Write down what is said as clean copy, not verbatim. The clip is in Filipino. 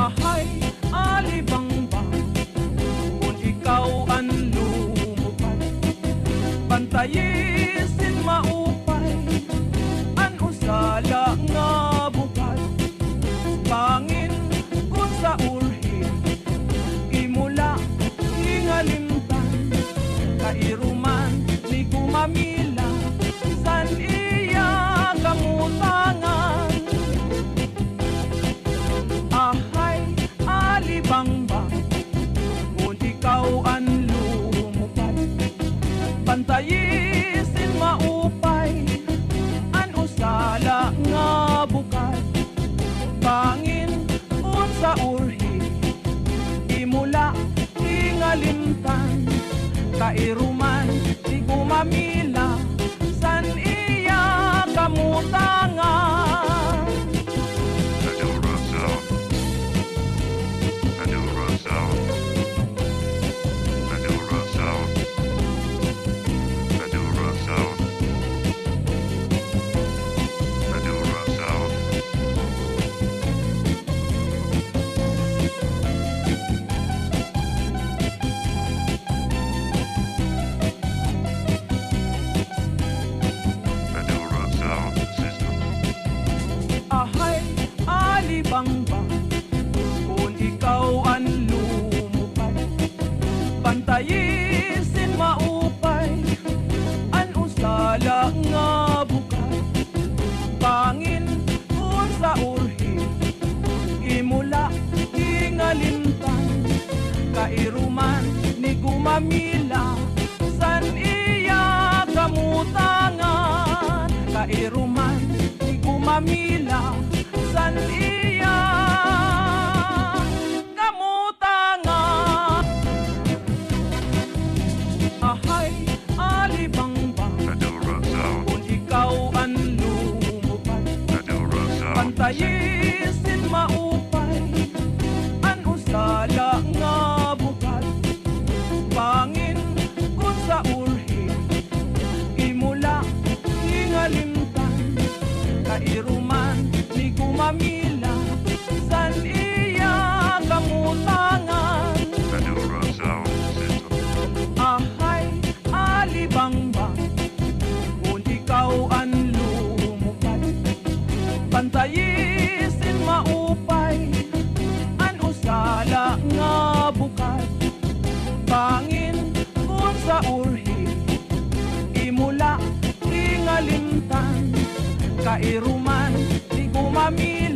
Ahay, alibangbang, kung ikaw ang lumupad, pantayisin maupay, an usala nga bukad. Pangin kung sa urhi, imula hingalimtan, kairuman ni kumamila, san iya kamutangan. Ahay, alibangbang, kung ikaw ang lumupad, pantayisin maupay, an usala nga bukad. Pangin kung sa urhi, imula hingalimtan, kairuman di kumamila, san iya kamutangan. Ahay, alibangbang, kung ikaw ang lumupad, pantayisin maupay, an usala nga bukad. Pangin kung sa urhi, imula hingalimtan, kairuman ni kumamila, san iya kamutangan. Kairuman ni kumamila, san iya kamutangan. Ahay, alibangbang, kung ikaw ang lumupad, pantayisin maupay, an usala nga bukad. Pangin kung sa urhi, imula hingalimtan, kairuman ni kumamila, san iya kamutangan. Ahay, alibangbang, kung ikaw ang lumupad, pantayisin maupay, an usala nga bukad. Pangin kung sa urhi, imula hingalimtan, kairuman di kumamila,